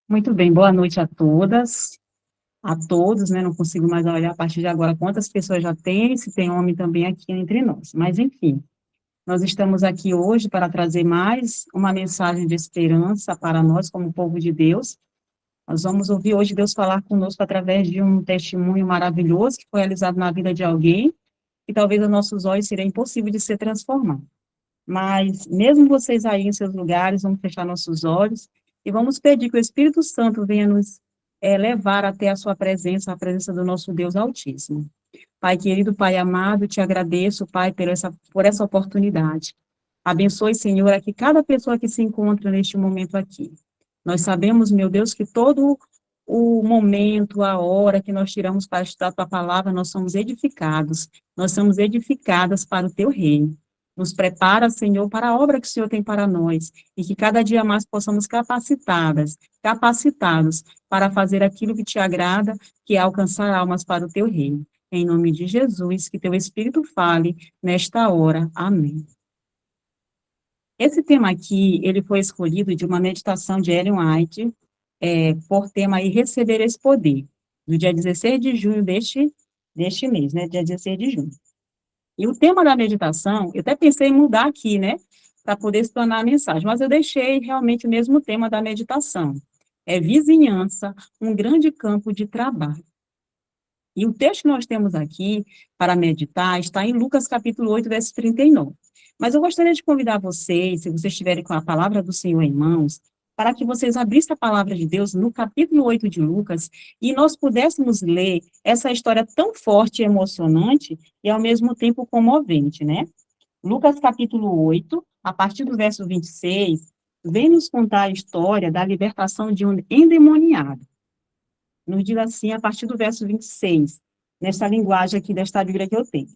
Muito bem, boa noite a todas, a todos, né? Não consigo mais olhar a partir de agora quantas pessoas já tem, se tem homem também aqui entre nós. Mas, enfim, nós estamos aqui hoje para trazer mais uma mensagem de esperança para nós, como povo de Deus. Nós vamos ouvir hoje Deus falar conosco através de um testemunho maravilhoso que foi realizado na vida de alguém, que talvez aos nossos olhos seria impossível de ser transformado. Mas, mesmo vocês aí em seus lugares, vamos fechar nossos olhos e vamos pedir que o Espírito Santo venha nos levar até a sua presença, a presença do nosso Deus Altíssimo. Pai querido, Pai amado, te agradeço, Pai, por essa oportunidade. Abençoe, Senhor, aqui cada pessoa que se encontra neste momento aqui. Nós sabemos, meu Deus, que todo o momento, a hora que nós tiramos para estudar a tua palavra, nós somos edificados, nós somos edificadas para o teu reino. Nos prepara, Senhor, para a obra que o Senhor tem para nós, e que cada dia mais possamos capacitados para fazer aquilo que te agrada, que é alcançar almas para o teu reino. Em nome de Jesus, que teu Espírito fale nesta hora. Amém. Esse tema aqui, ele foi escolhido de uma meditação de Ellen White, por tema aí, receber esse poder, do dia 16 de junho deste mês, né, dia 16 de junho. E o tema da meditação, eu até pensei em mudar aqui, né, para poder se tornar a mensagem, mas eu deixei realmente o mesmo tema da meditação. É vizinhança, um grande campo de trabalho. E o texto que nós temos aqui para meditar está em Lucas capítulo 8, verso 39. Mas eu gostaria de convidar vocês, se vocês estiverem com a palavra do Senhor em mãos, para que vocês abrissem a palavra de Deus no capítulo 8 de Lucas e nós pudéssemos ler essa história tão forte e emocionante e ao mesmo tempo comovente, né? Lucas capítulo 8, a partir do verso 26, vem nos contar a história da libertação de um endemoniado. Nos diz assim, a partir do verso 26, nessa linguagem aqui desta Bíblia que eu tenho.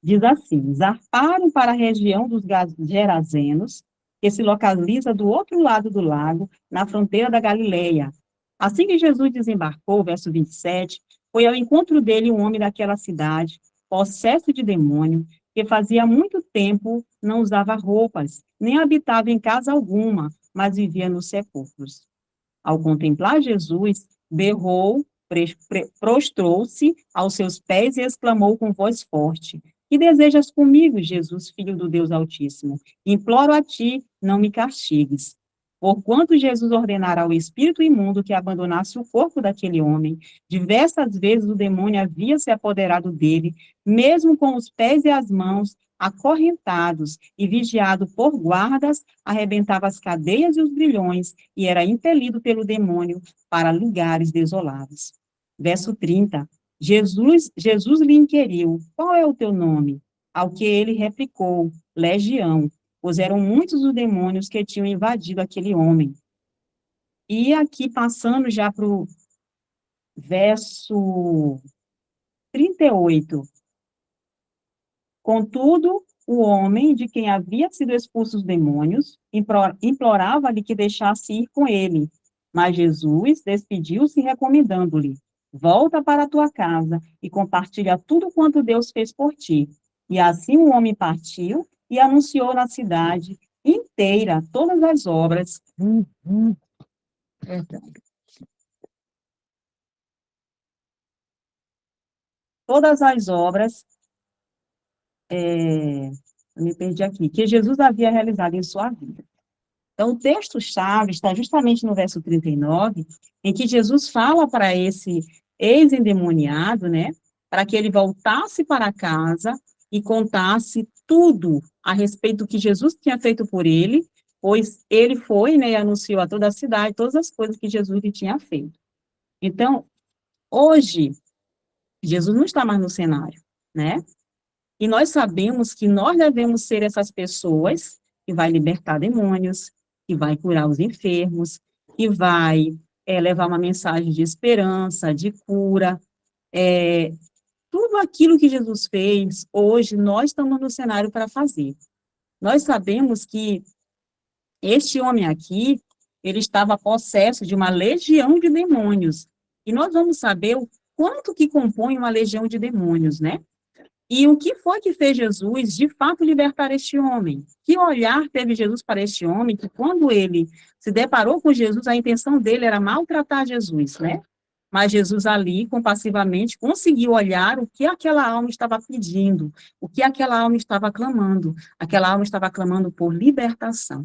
Diz assim: zarparam para a região dos Gerazenos, que se localiza do outro lado do lago, na fronteira da Galileia. Assim que Jesus desembarcou, verso 27, foi ao encontro dele um homem daquela cidade, possesso de demônio, que fazia muito tempo não usava roupas, nem habitava em casa alguma, mas vivia nos sepulcros. Ao contemplar Jesus, berrou, prostrou-se aos seus pés e exclamou com voz forte: Que desejas comigo, Jesus, filho do Deus Altíssimo? Imploro a ti, não me castigues. Porquanto Jesus ordenara ao espírito imundo que abandonasse o corpo daquele homem, diversas vezes o demônio havia se apoderado dele, mesmo com os pés e as mãos acorrentados e vigiado por guardas, arrebentava as cadeias e os grilhões e era impelido pelo demônio para lugares desolados. Verso 30. Jesus lhe inquiriu: Qual é o teu nome? Ao que ele replicou: Legião, pois eram muitos os demônios que tinham invadido aquele homem. E aqui, passando já para o verso 38. Contudo, o homem de quem havia sido expulso os demônios implorava-lhe que deixasse ir com ele. Mas Jesus despediu-se recomendando-lhe: Volta para a tua casa e compartilha tudo quanto Deus fez por ti. E assim o homem partiu e anunciou na cidade inteira todas as obras. Perdão. Todas as obras, eu me perdi aqui, que Jesus havia realizado em sua vida. Então, o texto-chave está justamente no verso 39, em que Jesus fala para esse ex-endemoniado, né, para que ele voltasse para casa e contasse tudo a respeito do que Jesus tinha feito por ele, pois ele foi, né, e anunciou a toda a cidade todas as coisas que Jesus lhe tinha feito. Então, hoje, Jesus não está mais no cenário, né? E nós sabemos que nós devemos ser essas pessoas que vai libertar demônios, que vai curar os enfermos, que vai levar uma mensagem de esperança, de cura. Tudo aquilo que Jesus fez, hoje nós estamos no cenário para fazer. Nós sabemos que este homem aqui, ele estava possesso de uma legião de demônios. E nós vamos saber o quanto que compõe uma legião de demônios, né? E o que foi que fez Jesus, de fato, libertar este homem? Que olhar teve Jesus para este homem, que quando ele se deparou com Jesus, a intenção dele era maltratar Jesus, né? Mas Jesus ali, compassivamente, conseguiu olhar o que aquela alma estava pedindo, o que aquela alma estava clamando. Aquela alma estava clamando por libertação.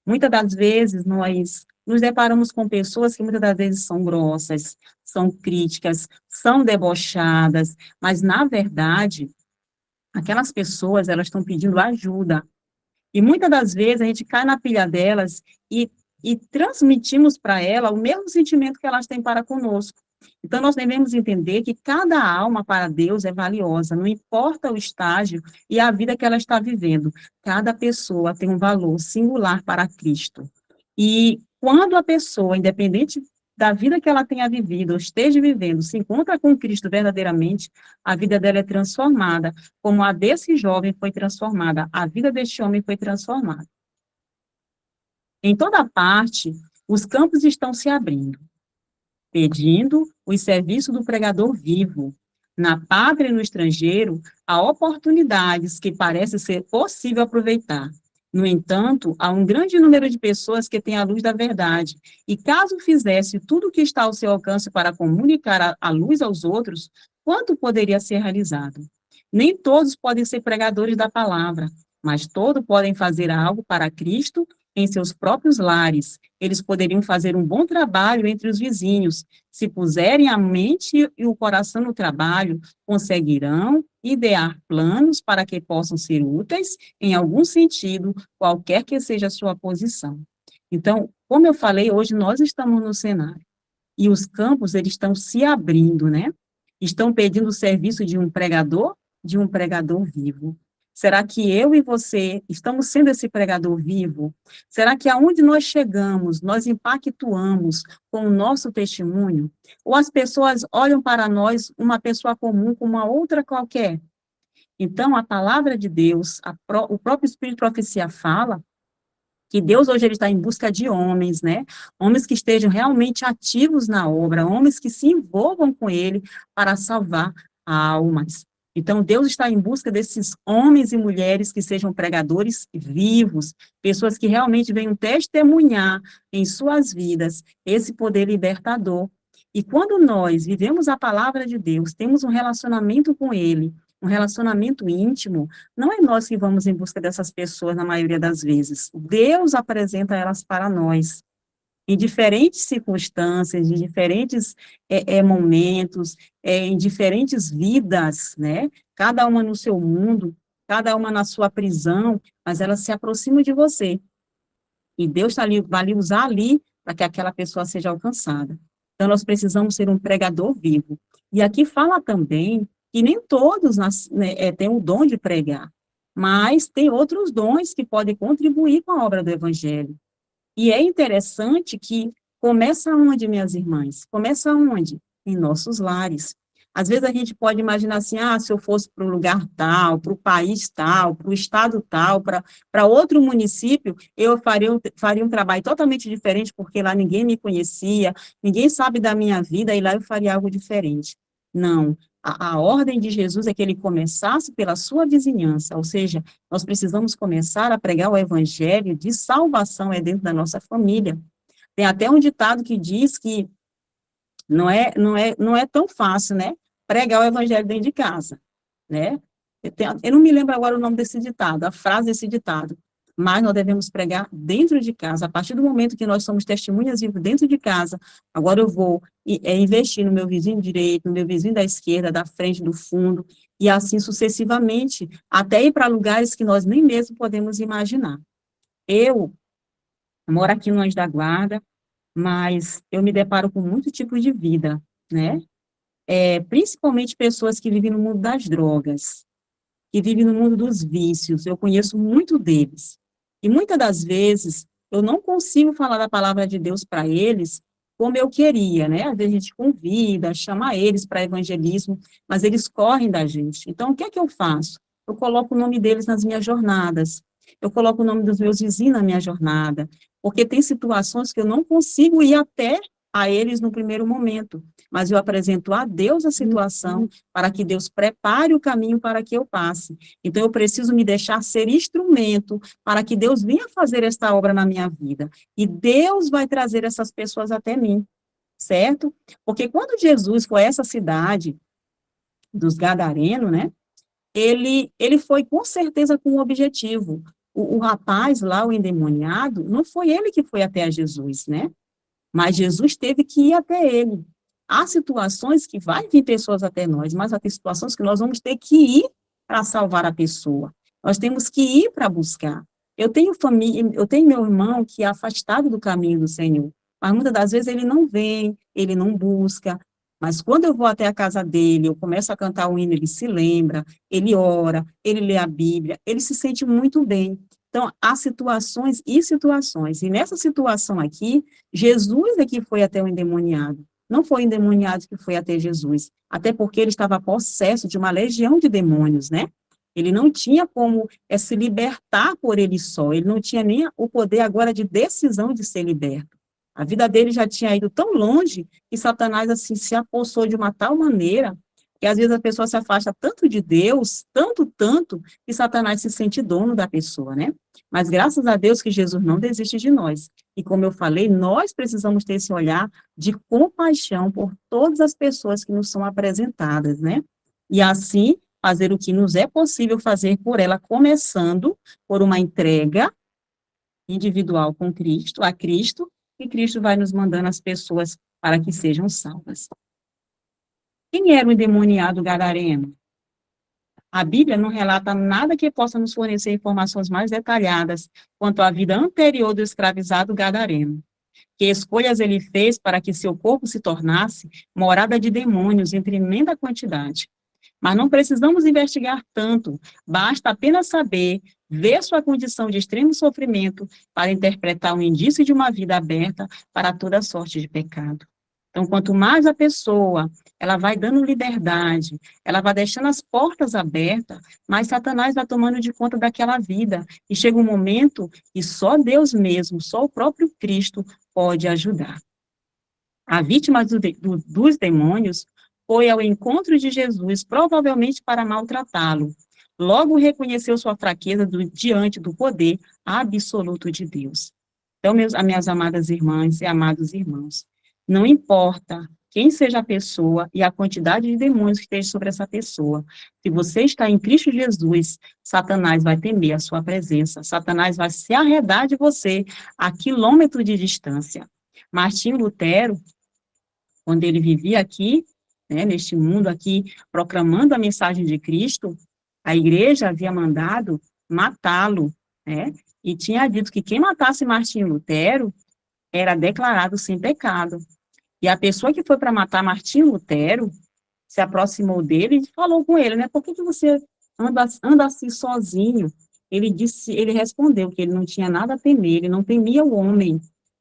Muitas das vezes, nós nos deparamos com pessoas que muitas das vezes são grossas, são críticas, são debochadas, mas, na verdade, aquelas pessoas, elas estão pedindo ajuda. E muitas das vezes a gente cai na pilha delas e transmitimos para ela o mesmo sentimento que elas têm para conosco. Então, nós devemos entender que cada alma para Deus é valiosa, não importa o estágio e a vida que ela está vivendo. Cada pessoa tem um valor singular para Cristo. E quando a pessoa, independente da vida que ela tenha vivido, ou esteja vivendo, se encontra com Cristo verdadeiramente, a vida dela é transformada, como a desse jovem foi transformada, a vida deste homem foi transformada. Em toda parte, os campos estão se abrindo, pedindo os serviços do pregador vivo. Na pátria e no estrangeiro, há oportunidades que parece ser possível aproveitar. No entanto, há um grande número de pessoas que têm a luz da verdade, e caso fizesse tudo o que está ao seu alcance para comunicar a luz aos outros, quanto poderia ser realizado? Nem todos podem ser pregadores da palavra, mas todos podem fazer algo para Cristo em seus próprios lares. Eles poderiam fazer um bom trabalho entre os vizinhos. Se puserem a mente e o coração no trabalho, conseguirão idear planos para que possam ser úteis em algum sentido, qualquer que seja a sua posição. Então, como eu falei, hoje nós estamos no cenário, e os campos, eles estão se abrindo, né? Estão pedindo o serviço de um pregador vivo. Será que eu e você estamos sendo esse pregador vivo? Será que aonde nós chegamos, nós impactuamos com o nosso testemunho? Ou as pessoas olham para nós, uma pessoa comum, como uma outra qualquer? Então, a palavra de Deus, o próprio Espírito de Profecia fala que Deus hoje ele está em busca de homens, né? Homens que estejam realmente ativos na obra, homens que se envolvam com ele para salvar almas. Então, Deus está em busca desses homens e mulheres que sejam pregadores vivos, pessoas que realmente venham testemunhar em suas vidas esse poder libertador. E quando nós vivemos a palavra de Deus, temos um relacionamento com ele, um relacionamento íntimo, não é nós que vamos em busca dessas pessoas na maioria das vezes. Deus apresenta elas para nós, em diferentes circunstâncias, em diferentes momentos, em diferentes vidas, né? Cada uma no seu mundo, cada uma na sua prisão, mas elas se aproximam de você. E Deus vai lhe usar ali para que aquela pessoa seja alcançada. Então, nós precisamos ser um pregador vivo. E aqui fala também que nem todos têm o dom de pregar, mas tem outros dons que podem contribuir com a obra do Evangelho. E é interessante que começa onde, minhas irmãs? Começa onde? Em nossos lares. Às vezes a gente pode imaginar assim, se eu fosse para o lugar tal, para o país tal, para o estado tal, para outro município, eu faria um trabalho totalmente diferente, porque lá ninguém me conhecia, ninguém sabe da minha vida, e lá eu faria algo diferente. Não, a ordem de Jesus é que ele começasse pela sua vizinhança, ou seja, nós precisamos começar a pregar o evangelho de salvação dentro da nossa família. Tem até um ditado que diz que não é tão fácil, né, pregar o evangelho dentro de casa, né? Eu não me lembro agora o nome desse ditado, a frase desse ditado, mas nós devemos pregar dentro de casa. A partir do momento que nós somos testemunhas vivas dentro de casa, agora eu vou investir no meu vizinho direito, no meu vizinho da esquerda, da frente, do fundo, e assim sucessivamente, até ir para lugares que nós nem mesmo podemos imaginar. Eu moro aqui no Anjo da Guarda, mas eu me deparo com muito tipo de vida, né? Principalmente pessoas que vivem no mundo das drogas, que vivem no mundo dos vícios, eu conheço muito deles. E muitas das vezes, eu não consigo falar da palavra de Deus para eles como eu queria, né? Às vezes a gente convida, chama eles para evangelismo, mas eles correm da gente. Então, o que é que eu faço? Eu coloco o nome deles nas minhas jornadas, eu coloco o nome dos meus vizinhos na minha jornada, porque tem situações que eu não consigo ir até a eles no primeiro momento, mas eu apresento a Deus a situação para que Deus prepare o caminho para que eu passe. Então, eu preciso me deixar ser instrumento para que Deus venha fazer esta obra na minha vida. E Deus vai trazer essas pessoas até mim, certo? Porque quando Jesus foi a essa cidade dos Gadarenos, né? Ele foi com certeza com um objetivo. O rapaz lá, o endemoniado, não foi ele que foi até a Jesus, né? Mas Jesus teve que ir até ele. Há situações que vai vir pessoas até nós, mas há situações que nós vamos ter que ir para salvar a pessoa. Nós temos que ir para buscar. Eu tenho família, eu tenho meu irmão que é afastado do caminho do Senhor, mas muitas das vezes ele não vem, ele não busca, mas quando eu vou até a casa dele, eu começo a cantar o hino, ele se lembra, ele ora, ele lê a Bíblia, ele se sente muito bem. Então, há situações e situações. E nessa situação aqui, Jesus é que foi até o endemoniado. Não foi o endemoniado que foi até Jesus. Até porque ele estava possesso de uma legião de demônios, né? Ele não tinha como se libertar por ele só. Ele não tinha nem o poder agora de decisão de ser liberto. A vida dele já tinha ido tão longe que Satanás, assim, se apossou de uma tal maneira que às vezes a pessoa se afasta tanto de Deus, tanto, que Satanás se sente dono da pessoa, né? Mas graças a Deus que Jesus não desiste de nós. E como eu falei, nós precisamos ter esse olhar de compaixão por todas as pessoas que nos são apresentadas, né? E assim, fazer o que nos é possível fazer por ela, começando por uma entrega individual com Cristo, a Cristo, e Cristo vai nos mandando as pessoas para que sejam salvas. Quem era o endemoniado gadareno? A Bíblia não relata nada que possa nos fornecer informações mais detalhadas quanto à vida anterior do escravizado gadareno. Que escolhas ele fez para que seu corpo se tornasse morada de demônios em tremenda quantidade. Mas não precisamos investigar tanto, basta apenas saber, ver sua condição de extremo sofrimento para interpretar um indício de uma vida aberta para toda sorte de pecado. Então, quanto mais a pessoa, ela vai dando liberdade, ela vai deixando as portas abertas, mais Satanás vai tomando de conta daquela vida. E chega um momento que só Deus mesmo, só o próprio Cristo pode ajudar. A vítima dos demônios foi ao encontro de Jesus, provavelmente para maltratá-lo. Logo reconheceu sua fraqueza diante do poder absoluto de Deus. Então, minhas amadas irmãs e amados irmãos, não importa quem seja a pessoa e a quantidade de demônios que esteja sobre essa pessoa, se você está em Cristo Jesus, Satanás vai temer a sua presença, Satanás vai se arredar de você a quilômetros de distância. Martinho Lutero, quando ele vivia aqui, né, neste mundo aqui, proclamando a mensagem de Cristo, a igreja havia mandado matá-lo, né, e tinha dito que quem matasse Martinho Lutero era declarado sem pecado. E a pessoa que foi para matar Martinho Lutero se aproximou dele e falou com ele, né, por que você anda assim sozinho? Ele respondeu que ele não tinha nada a temer, ele não temia o homem,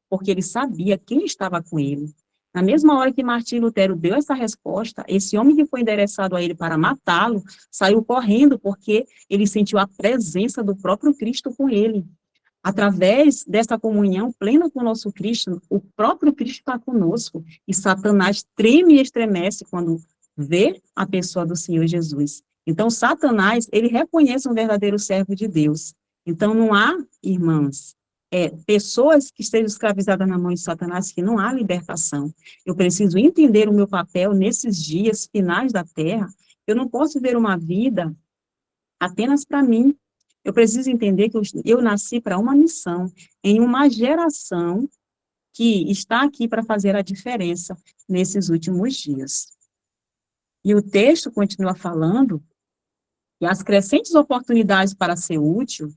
porque ele sabia quem estava com ele. Na mesma hora que Martim Lutero deu essa resposta, esse homem que foi endereçado a ele para matá-lo, saiu correndo porque ele sentiu a presença do próprio Cristo com ele. Através dessa comunhão plena com o nosso Cristo, o próprio Cristo está conosco, e Satanás treme e estremece quando vê a pessoa do Senhor Jesus. Então, Satanás, ele reconhece um verdadeiro servo de Deus. Então, não há, irmãs, pessoas que estejam escravizadas na mão de Satanás, que não há libertação. Eu preciso entender o meu papel nesses dias finais da terra. Eu não posso ver uma vida apenas para mim. Eu preciso entender que eu nasci para uma missão, em uma geração que está aqui para fazer a diferença nesses últimos dias. E o texto continua falando que as crescentes oportunidades para ser útil,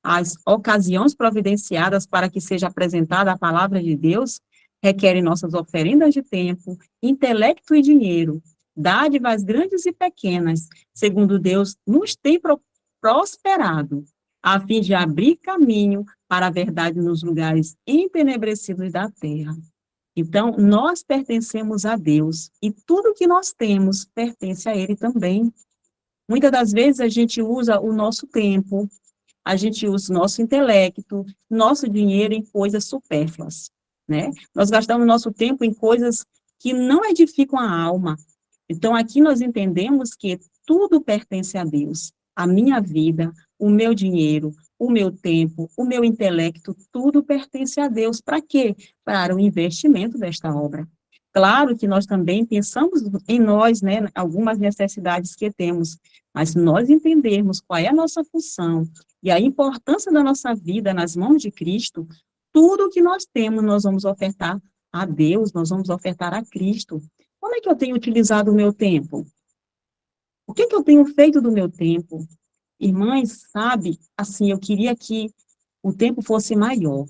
as ocasiões providenciadas para que seja apresentada a palavra de Deus, requerem nossas oferendas de tempo, intelecto e dinheiro, dádivas grandes e pequenas, segundo Deus nos tem prosperado, a fim de abrir caminho para a verdade nos lugares entenebrecidos da terra. Então, nós pertencemos a Deus, e tudo que nós temos pertence a Ele também. Muitas das vezes a gente usa o nosso tempo, a gente usa o nosso intelecto, nosso dinheiro em coisas supérfluas. né? Nós gastamos nosso tempo em coisas que não edificam a alma. Então, aqui nós entendemos que tudo pertence a Deus. A minha vida, o meu dinheiro, o meu tempo, o meu intelecto, tudo pertence a Deus. Para quê? Para o investimento desta obra. Claro que nós também pensamos em nós, né, algumas necessidades que temos, mas se nós entendermos qual é a nossa função e a importância da nossa vida nas mãos de Cristo, tudo que nós temos, nós vamos ofertar a Deus, nós vamos ofertar a Cristo. Como é que eu tenho utilizado o meu tempo? O que que eu tenho feito do meu tempo? Irmãs, sabe, assim, eu queria que o tempo fosse maior,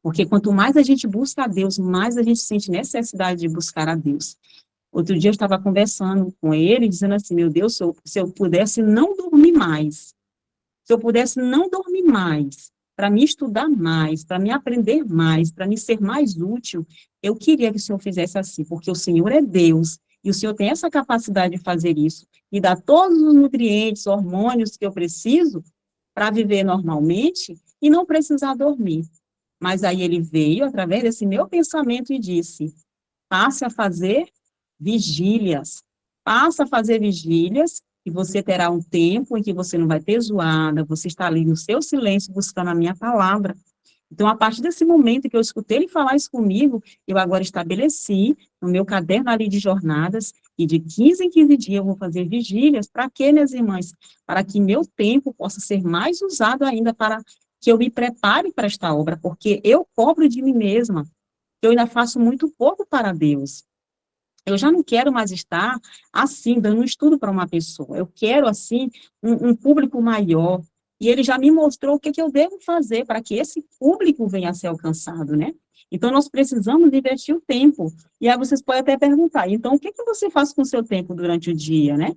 porque quanto mais a gente busca a Deus, mais a gente sente necessidade de buscar a Deus. Outro dia eu estava conversando com ele, dizendo assim, meu Deus, se eu pudesse não dormir mais, se eu pudesse não dormir mais, para me estudar mais, para me aprender mais, para me ser mais útil, eu queria que o Senhor fizesse assim, porque o Senhor é Deus, e o Senhor tem essa capacidade de fazer isso, e dar todos os nutrientes, hormônios que eu preciso para viver normalmente e não precisar dormir. Mas aí ele veio, através desse meu pensamento, e disse, passe a fazer vigílias. Passa a fazer vigílias e você terá um tempo em que você não vai ter zoada, você está ali no seu silêncio buscando a minha palavra. Então, a partir desse momento que eu escutei ele falar isso comigo, eu agora estabeleci no meu caderno ali de jornadas, e de 15 em 15 dias eu vou fazer vigílias. Para quê, minhas irmãs? Para que meu tempo possa ser mais usado ainda, para que eu me prepare para esta obra, porque eu cobro de mim mesma, eu ainda faço muito pouco para Deus. Eu já não quero mais estar assim, dando um estudo para uma pessoa. Eu quero, assim, um público maior. E ele já me mostrou o que, que eu devo fazer para que esse público venha a ser alcançado, né? Então, nós precisamos investir o tempo. E aí vocês podem até perguntar, então, o que, que você faz com o seu tempo durante o dia, né?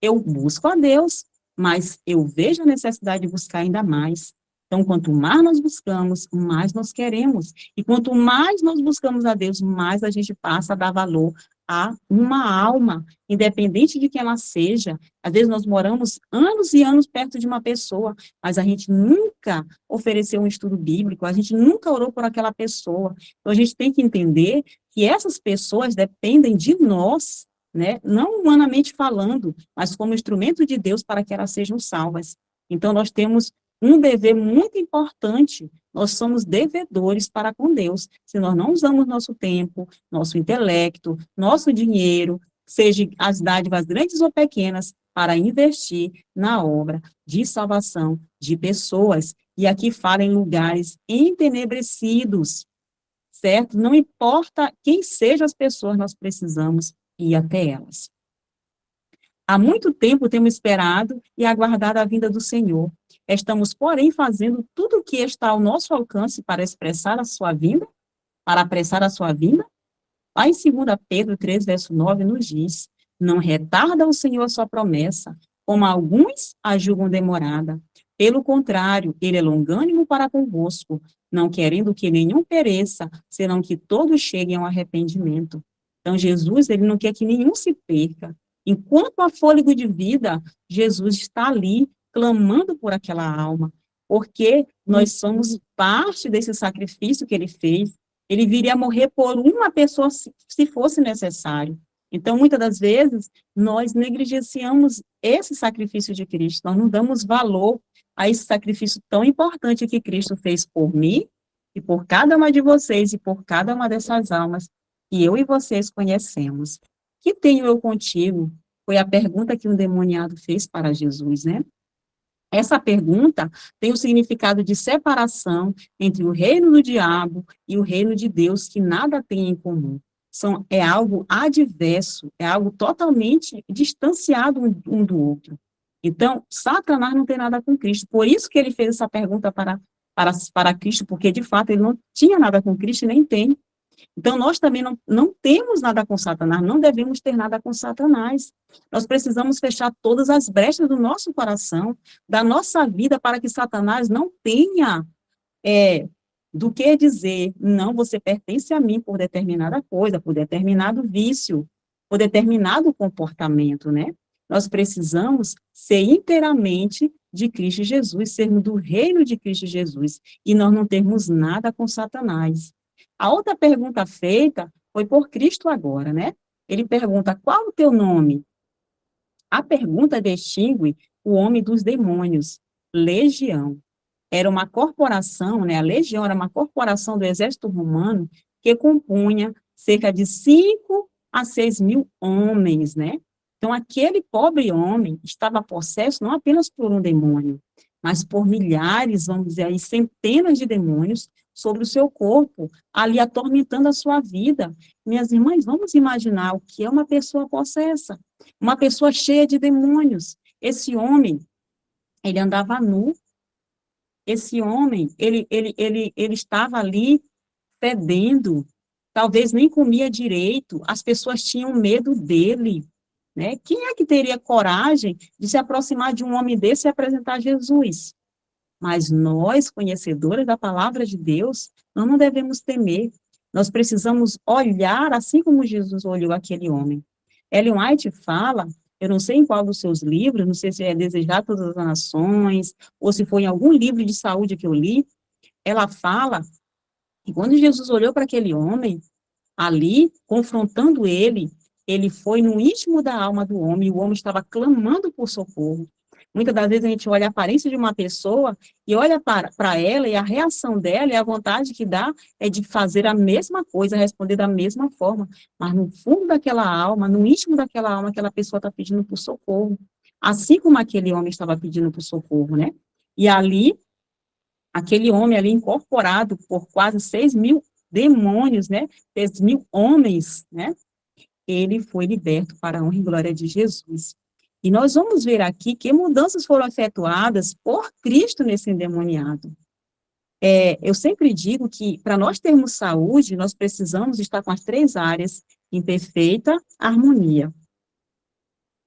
Eu busco a Deus, mas eu vejo a necessidade de buscar ainda mais. Então, quanto mais nós buscamos, mais nós queremos. E quanto mais nós buscamos a Deus, mais a gente passa a dar valor a uma alma, independente de quem ela seja. Às vezes nós moramos anos e anos perto de uma pessoa, mas a gente nunca ofereceu um estudo bíblico, a gente nunca orou por aquela pessoa. Então a gente tem que entender que essas pessoas dependem de nós, né? Não humanamente falando, mas como instrumento de Deus para que elas sejam salvas. Então nós temos um dever muito importante, nós somos devedores para com Deus. Se nós não usamos nosso tempo, nosso intelecto, nosso dinheiro, seja as dádivas grandes ou pequenas, para investir na obra de salvação de pessoas. E aqui fala em lugares entenebrecidos, certo? Não importa quem sejam as pessoas, nós precisamos ir até elas. Há muito tempo temos esperado e aguardado a vinda do Senhor. Estamos, porém, fazendo tudo o que está ao nosso alcance para expressar a sua vinda, para apressar a sua vinda. Lá em 2 Pedro 3, verso 9, nos diz, não retarda o Senhor a sua promessa, como alguns a julgam demorada. Pelo contrário, ele é longânimo para convosco, não querendo que nenhum pereça, senão que todos cheguem ao arrependimento. Então, Jesus, ele não quer que nenhum se perca. Enquanto há fôlego de vida, Jesus está ali, clamando por aquela alma, porque nós somos parte desse sacrifício que ele fez. Ele viria a morrer por uma pessoa se fosse necessário. Então, muitas das vezes, nós negligenciamos esse sacrifício de Cristo, nós não damos valor a esse sacrifício tão importante que Cristo fez por mim, e por cada uma de vocês, e por cada uma dessas almas que eu e vocês conhecemos. Que tenho eu contigo? Foi a pergunta que um demoniado fez para Jesus, né? Essa pergunta tem o significado de separação entre o reino do diabo e o reino de Deus, que nada tem em comum. É algo adverso, é algo totalmente distanciado um do outro. Então, Satanás não tem nada com Cristo. Por isso que ele fez essa pergunta para Cristo, porque, de fato, ele não tinha nada com Cristo e nem tem. Então, nós também não temos nada com Satanás, não devemos ter nada com Satanás. Nós precisamos fechar todas as brechas do nosso coração, da nossa vida, para que Satanás não tenha do que dizer, não, você pertence a mim por determinada coisa, por determinado vício, por determinado comportamento, né? Nós precisamos ser inteiramente de Cristo Jesus, sermos do reino de Cristo Jesus, e nós não termos nada com Satanás. A outra pergunta feita foi por Cristo agora, né? Ele pergunta, qual o teu nome? A pergunta distingue o homem dos demônios, legião. Era uma corporação, né? A legião era uma corporação do exército romano que compunha cerca de 5 a 6 mil homens, né? Então, aquele pobre homem estava possesso não apenas por um demônio, mas por milhares, vamos dizer aí, centenas de demônios sobre o seu corpo, ali atormentando a sua vida. Minhas irmãs, vamos imaginar o que é uma pessoa possessa, uma pessoa cheia de demônios. Esse homem, ele andava nu, esse homem, ele estava ali fedendo, talvez nem comia direito, as pessoas tinham medo dele, né? Quem é que teria coragem de se aproximar de um homem desse e apresentar a Jesus? Mas nós, conhecedores da palavra de Deus, nós não devemos temer. Nós precisamos olhar assim como Jesus olhou aquele homem. Ellen White fala, eu não sei em qual dos seus livros, não sei se é Desejar Todas as Nações, ou se foi em algum livro de saúde que eu li, ela fala que quando Jesus olhou para aquele homem, ali, confrontando ele, ele foi no íntimo da alma do homem, e o homem estava clamando por socorro. Muitas das vezes a gente olha a aparência de uma pessoa e olha para ela e a reação dela e a vontade que dá é de fazer a mesma coisa, responder da mesma forma. Mas no fundo daquela alma, no íntimo daquela alma, aquela pessoa está pedindo por socorro. Assim como aquele homem estava pedindo por socorro, né? E ali, aquele homem ali incorporado por quase 6 mil demônios, né? 6 mil homens, né? Ele foi liberto para a honra e glória de Jesus. E nós vamos ver aqui que mudanças foram efetuadas por Cristo nesse endemoniado. Eu sempre digo que, para nós termos saúde, nós precisamos estar com as 3 áreas em perfeita harmonia.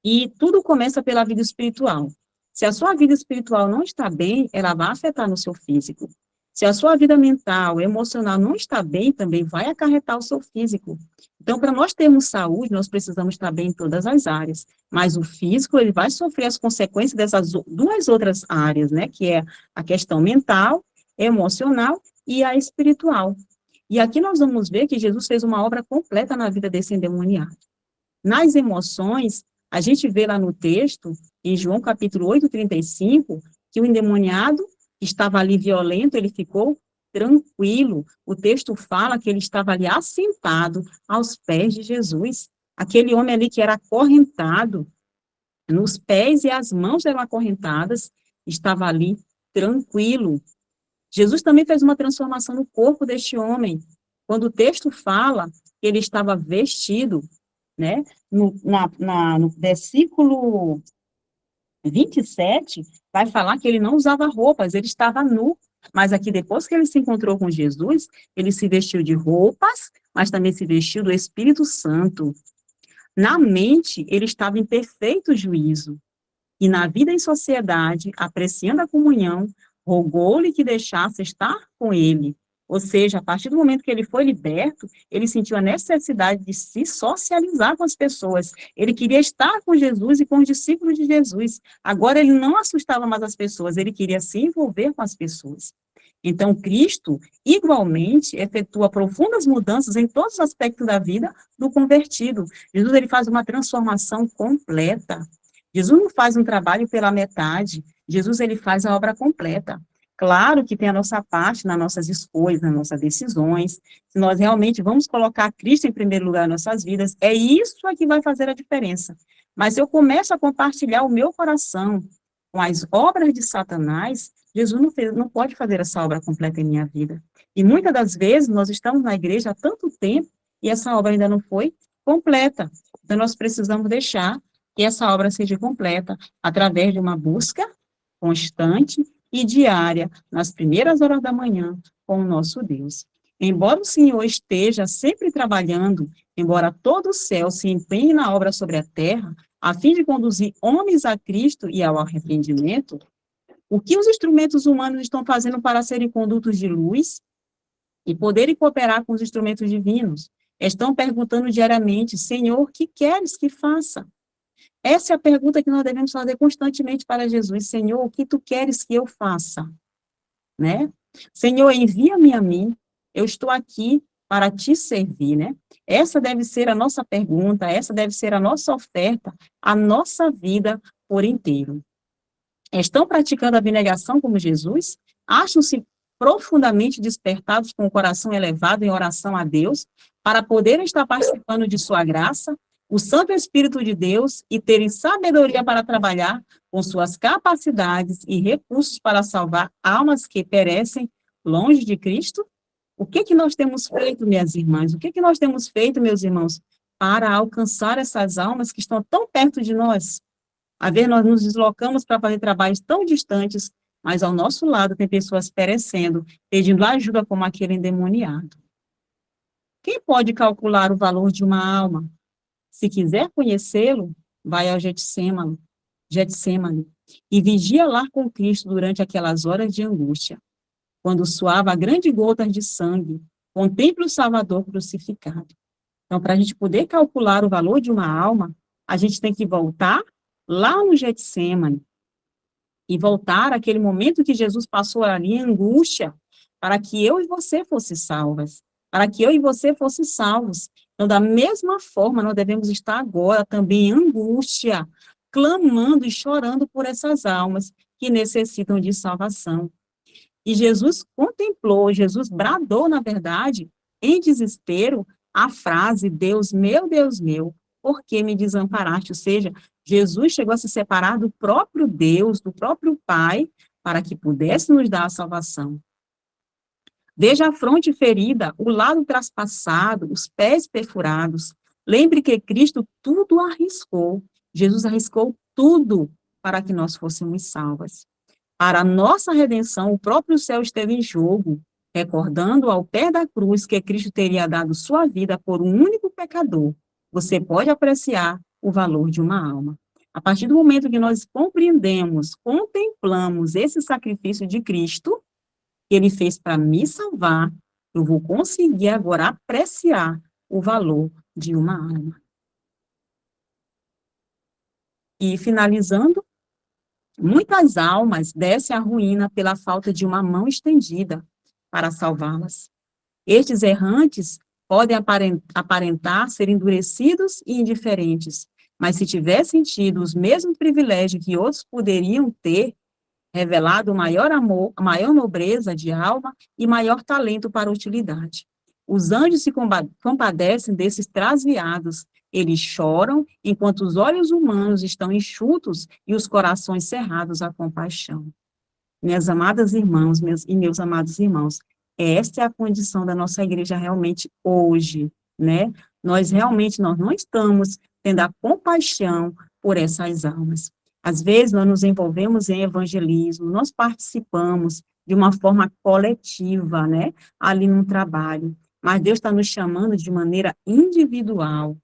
E tudo começa pela vida espiritual. Se a sua vida espiritual não está bem, ela vai afetar no seu físico. Se a sua vida mental, emocional não está bem, também vai acarretar o seu físico. Então, para nós termos saúde, nós precisamos estar bem em todas as áreas. Mas o físico, ele vai sofrer as consequências dessas 2 outras áreas, né? Que é a questão mental, emocional e a espiritual. E aqui nós vamos ver que Jesus fez uma obra completa na vida desse endemoniado. Nas emoções, a gente vê lá no texto, em João capítulo 8, 35, que o endemoniado estava ali violento, ele ficou tranquilo. O texto fala que ele estava ali assentado aos pés de Jesus. Aquele homem ali que era acorrentado, nos pés e as mãos eram acorrentadas, estava ali tranquilo. Jesus também fez uma transformação no corpo deste homem. Quando o texto fala que ele estava vestido, né? No versículo 27, vai falar que ele não usava roupas, ele estava nu. Mas aqui, depois que ele se encontrou com Jesus, ele se vestiu de roupas, mas também se vestiu do Espírito Santo. Na mente, ele estava em perfeito juízo. E na vida em sociedade, apreciando a comunhão, rogou-lhe que deixasse estar com ele. Ou seja, a partir do momento que ele foi liberto, ele sentiu a necessidade de se socializar com as pessoas. Ele queria estar com Jesus e com os discípulos de Jesus. Agora ele não assustava mais as pessoas, ele queria se envolver com as pessoas. Então, Cristo, igualmente, efetua profundas mudanças em todos os aspectos da vida do convertido. Jesus, ele faz uma transformação completa. Jesus não faz um trabalho pela metade, Jesus, ele faz a obra completa. Claro que tem a nossa parte nas nossas escolhas, nas nossas decisões, se nós realmente vamos colocar Cristo em primeiro lugar nas nossas vidas, é isso que vai fazer a diferença. Mas se eu começo a compartilhar o meu coração com as obras de Satanás, Jesus não pode fazer essa obra completa em minha vida. E muitas das vezes nós estamos na igreja há tanto tempo e essa obra ainda não foi completa. Então nós precisamos deixar que essa obra seja completa através de uma busca constante e diária, nas primeiras horas da manhã, com o nosso Deus. Embora o Senhor esteja sempre trabalhando, embora todo o céu se empenhe na obra sobre a terra, a fim de conduzir homens a Cristo e ao arrependimento, o que os instrumentos humanos estão fazendo para serem condutos de luz e poderem cooperar com os instrumentos divinos? Estão perguntando diariamente, Senhor, o que queres que faça? Essa é a pergunta que nós devemos fazer constantemente para Jesus. Senhor, o que tu queres que eu faça? Né? Senhor, envia-me a mim. eu estou aqui para te servir, né? Essa deve ser a nossa pergunta, essa deve ser a nossa oferta, a nossa vida por inteiro. Estão praticando a abnegação como Jesus? Acham-se profundamente despertados com o coração elevado em oração a Deus, para poderem estar participando de sua graça, o Santo Espírito de Deus, e terem sabedoria para trabalhar com suas capacidades e recursos para salvar almas que perecem longe de Cristo? O que que nós temos feito, minhas irmãs? O que que nós temos feito, meus irmãos, para alcançar essas almas que estão tão perto de nós? Às vezes nós nos deslocamos para fazer trabalhos tão distantes, mas ao nosso lado tem pessoas perecendo, pedindo ajuda como aquele endemoniado. Quem pode calcular o valor de uma alma? Se quiser conhecê-lo, vai ao Getsemane, e vigia lá com Cristo durante aquelas horas de angústia, quando suava grandes gotas de sangue, contemple o Salvador crucificado. Então, para a gente poder calcular o valor de uma alma, a gente tem que voltar lá no Getsemane, e voltar àquele momento que Jesus passou ali em angústia, para que eu e você fossem salvas, para que eu e você fossem salvos. Então, da mesma forma, nós devemos estar agora também em angústia, clamando e chorando por essas almas que necessitam de salvação. E Jesus contemplou, Jesus bradou, na verdade, em desespero, a frase, Deus meu, por que me desamparaste? Ou seja, Jesus chegou a se separar do próprio Deus, do próprio Pai, para que pudesse nos dar a salvação. Veja a fronte ferida, o lado traspassado, os pés perfurados. Lembre que Cristo tudo arriscou. Jesus arriscou tudo para que nós fôssemos salvas. Para a nossa redenção, o próprio céu esteve em jogo, recordando ao pé da cruz que Cristo teria dado sua vida por um único pecador. Você pode apreciar o valor de uma alma. A partir do momento que nós compreendemos, contemplamos esse sacrifício de Cristo, que ele fez para me salvar, eu vou conseguir agora apreciar o valor de uma alma. E finalizando, muitas almas descem à ruína pela falta de uma mão estendida para salvá-las. Estes errantes podem aparentar ser endurecidos e indiferentes, mas se tivessem tido os mesmos privilégios que outros poderiam ter, revelado maior amor, maior nobreza de alma e maior talento para a utilidade. Os anjos se compadecem desses transviados. Eles choram, enquanto os olhos humanos estão enxutos e os corações cerrados à compaixão. Minhas amadas irmãs, meus amados irmãos, esta é a condição da nossa igreja realmente hoje, né? Nós não estamos tendo a compaixão por essas almas. Às vezes, nós nos envolvemos em evangelismo, nós participamos de uma forma coletiva, né? Ali no trabalho. Mas Deus está nos chamando de maneira individual,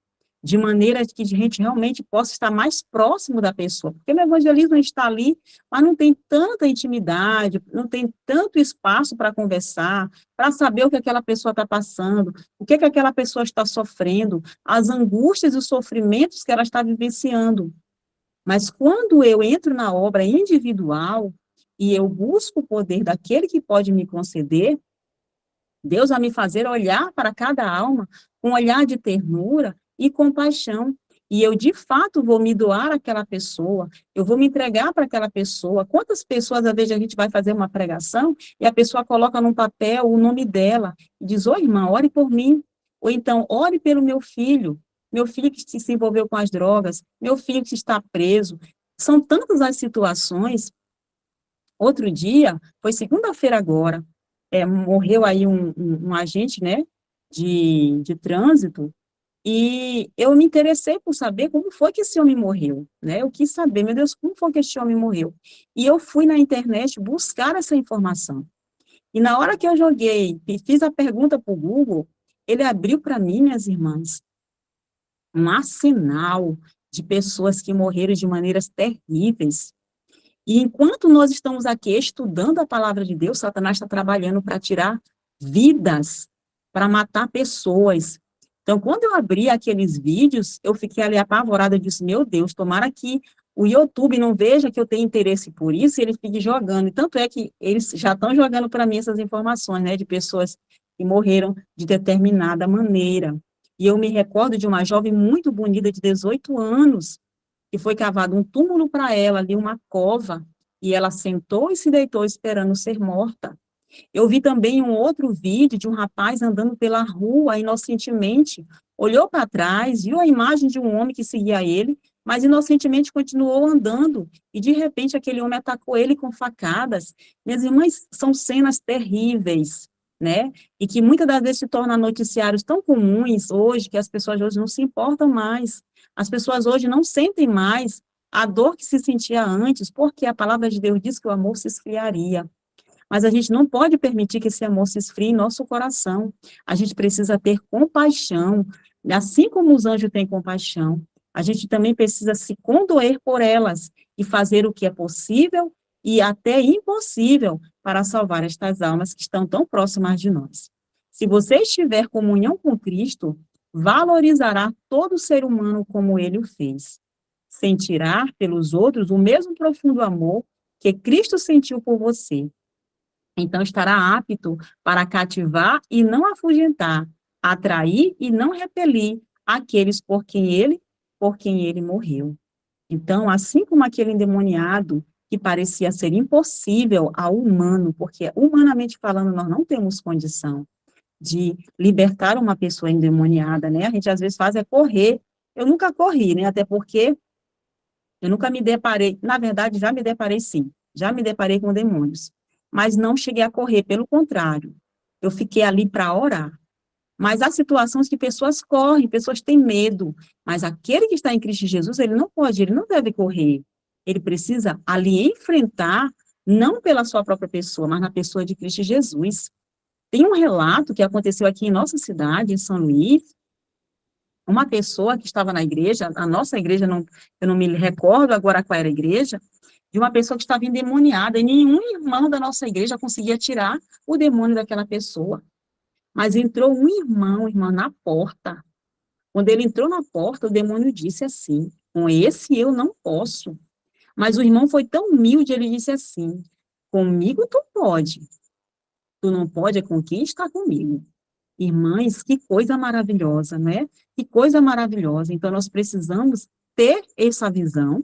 de maneira que a gente realmente possa estar mais próximo da pessoa. Porque no evangelismo a gente está ali, mas não tem tanta intimidade, não tem tanto espaço para conversar, para saber o que aquela pessoa está passando, o que aquela pessoa está sofrendo, as angústias e os sofrimentos que ela está vivenciando. Mas quando eu entro na obra individual e eu busco o poder daquele que pode me conceder, Deus vai me fazer olhar para cada alma com um olhar de ternura e compaixão. E eu, de fato, vou me doar àquela pessoa, eu vou me entregar para aquela pessoa. Quantas pessoas, às vezes, a gente vai fazer uma pregação e a pessoa coloca num papel o nome dela e diz, ô irmã, ore por mim. Ou então, ore pelo meu filho que se envolveu com as drogas, meu filho que está preso. São tantas as situações. Outro dia, foi segunda-feira agora, morreu aí um agente, né, de trânsito, e eu me interessei por saber como foi que esse homem morreu, né, eu quis saber, meu Deus, como foi que esse homem morreu? E eu fui na internet buscar essa informação. E na hora que eu joguei, e fiz a pergunta para o Google, ele abriu para mim, minhas irmãs, um arsenal de pessoas que morreram de maneiras terríveis. E enquanto nós estamos aqui estudando a palavra de Deus, Satanás está trabalhando para tirar vidas, para matar pessoas. Então, quando eu abri aqueles vídeos, eu fiquei ali apavorada, eu disse, meu Deus, tomara que o YouTube não veja que eu tenho interesse por isso, e ele fique jogando. E tanto é que eles já estão jogando para mim essas informações, né, de pessoas e morreram de determinada maneira. E eu me recordo de uma jovem muito bonita, de 18 anos, que foi cavado um túmulo para ela, ali uma cova, e ela sentou e se deitou esperando ser morta. Eu vi também um outro vídeo de um rapaz andando pela rua inocentemente, olhou para trás, viu a imagem de um homem que seguia ele, mas inocentemente continuou andando, e de repente aquele homem atacou ele com facadas. Minhas irmãs, são cenas terríveis, né? E que muitas das vezes se tornam noticiários tão comuns hoje, que as pessoas hoje não se importam mais. As pessoas hoje não sentem mais a dor que se sentia antes, porque a palavra de Deus diz que o amor se esfriaria. Mas a gente não pode permitir que esse amor se esfrie em nosso coração. A gente precisa ter compaixão, assim como os anjos têm compaixão. A gente também precisa se condoer por elas e fazer o que é possível e até impossível para salvar estas almas que estão tão próximas de nós. Se você estiver comunhão com Cristo, valorizará todo ser humano como ele o fez. Sentirá pelos outros o mesmo profundo amor que Cristo sentiu por você. Então, estará apto para cativar e não afugentar, atrair e não repelir aqueles por quem ele morreu. Então, assim como aquele endemoniado que parecia ser impossível ao humano, porque humanamente falando nós não temos condição de libertar uma pessoa endemoniada, né? A gente às vezes faz é correr. Eu nunca corri, né? Até porque eu nunca me deparei, na verdade, já me deparei sim, já me deparei com demônios, mas não cheguei a correr, pelo contrário, eu fiquei ali para orar. Mas há situações que pessoas correm, pessoas têm medo, mas aquele que está em Cristo Jesus, ele não pode, ele não deve correr, ele precisa ali enfrentar, não pela sua própria pessoa, mas na pessoa de Cristo Jesus. Tem um relato que aconteceu aqui em nossa cidade, em São Luís, uma pessoa que estava na igreja, a nossa igreja, não, eu não me recordo agora qual era a igreja, de uma pessoa que estava endemoniada, e nenhum irmão da nossa igreja conseguia tirar o demônio daquela pessoa. Mas entrou um irmão na porta. Quando ele entrou na porta, o demônio disse assim: com esse eu não posso. Mas o irmão foi tão humilde, ele disse assim: comigo tu pode, tu não pode é com quem está comigo. Irmãs, que coisa maravilhosa, né? Que coisa maravilhosa. Então, nós precisamos ter essa visão,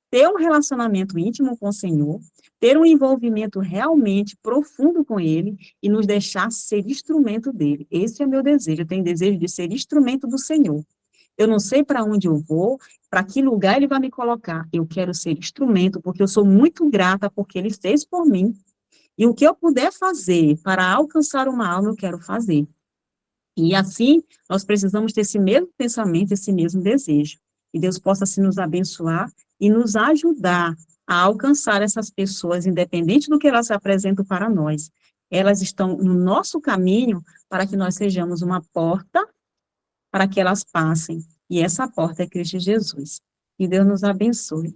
ter um relacionamento íntimo com o Senhor, ter um envolvimento realmente profundo com Ele e nos deixar ser instrumento dele. Esse é meu desejo. Eu tenho desejo de ser instrumento do Senhor. Eu não sei para onde eu vou, para que lugar Ele vai me colocar. Eu quero ser instrumento, porque eu sou muito grata porque Ele fez por mim. E o que eu puder fazer para alcançar uma alma, eu quero fazer. E assim, nós precisamos ter esse mesmo pensamento, esse mesmo desejo. Que Deus possa assim nos abençoar e nos ajudar a alcançar essas pessoas, independente do que elas apresentam para nós. Elas estão no nosso caminho para que nós sejamos uma porta para que elas passem. E essa porta é Cristo Jesus. Que Deus nos abençoe.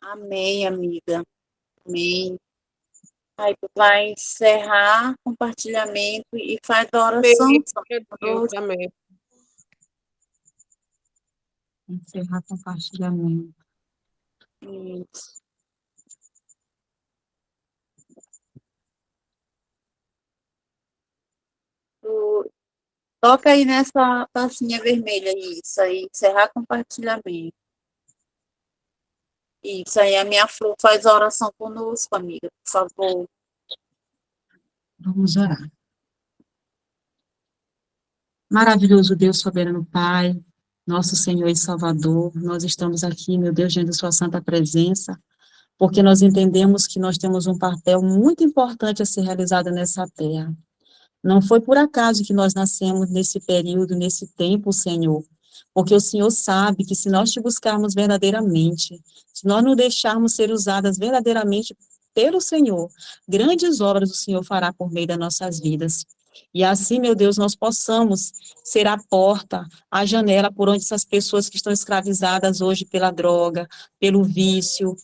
Amém, amiga. Amém. Aí tu vai encerrar o compartilhamento e faz a oração. Deus, amém. Encerrar compartilhamento. Isso. Toca aí nessa tacinha vermelha, isso aí, encerrar compartilhamento. Isso aí, a minha flor faz a oração conosco, amiga, por favor. Vamos orar. Maravilhoso Deus, soberano Pai, nosso Senhor e Salvador, nós estamos aqui, meu Deus, diante da sua santa presença, porque nós entendemos que nós temos um papel muito importante a ser realizado nessa terra. Não foi por acaso que nós nascemos nesse período, nesse tempo, Senhor, porque o Senhor sabe que se nós te buscarmos verdadeiramente, se nós nos deixarmos ser usadas verdadeiramente pelo Senhor, grandes obras o Senhor fará por meio das nossas vidas. E assim, meu Deus, nós possamos ser a porta, a janela por onde essas pessoas que estão escravizadas hoje pela droga, pelo vício,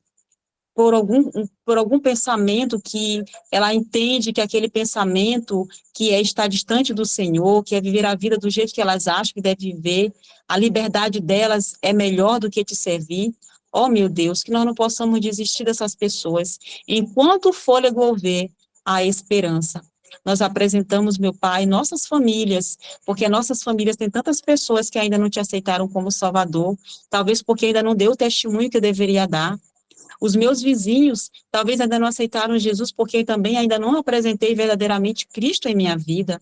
por algum pensamento que ela entende que aquele pensamento que é estar distante do Senhor, que é viver a vida do jeito que elas acham que deve viver, a liberdade delas é melhor do que te servir. Oh, meu Deus, que nós não possamos desistir dessas pessoas. Enquanto o fôlego houver, há esperança. Nós apresentamos, meu Pai, nossas famílias, porque nossas famílias têm tantas pessoas que ainda não te aceitaram como Salvador, talvez porque ainda não deu o testemunho que deveria dar. Os meus vizinhos talvez ainda não aceitaram Jesus porque também ainda não apresentei verdadeiramente Cristo em minha vida.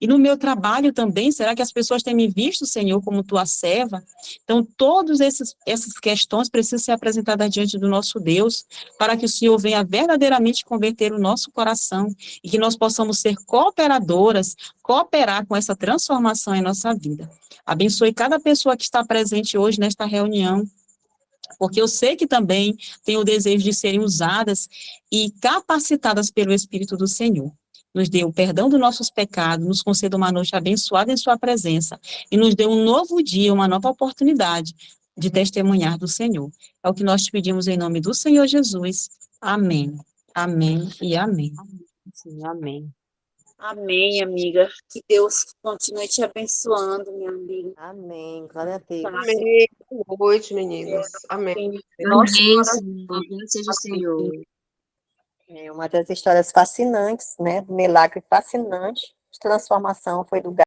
E no meu trabalho também, será que as pessoas têm me visto, Senhor, como tua serva? Então, todas essas questões precisam ser apresentadas diante do nosso Deus, para que o Senhor venha verdadeiramente converter o nosso coração e que nós possamos ser cooperadoras, cooperar com essa transformação em nossa vida. Abençoe cada pessoa que está presente hoje nesta reunião, porque eu sei que também tem o desejo de serem usadas e capacitadas pelo Espírito do Senhor. Nos dê o perdão dos nossos pecados, nos conceda uma noite abençoada em sua presença e nos dê um novo dia, uma nova oportunidade de testemunhar do Senhor. É o que nós te pedimos em nome do Senhor Jesus. Amém. Amém e amém. Sim, amém. Amém, amiga. Que Deus continue te abençoando, minha amiga. Amém. Glória a Deus. Amém. Boa noite, meninas. Amém. Nosso Amém, coração. Senhor. Louvado seja o Senhor. É uma das histórias fascinantes, né? Milagre fascinante de transformação foi do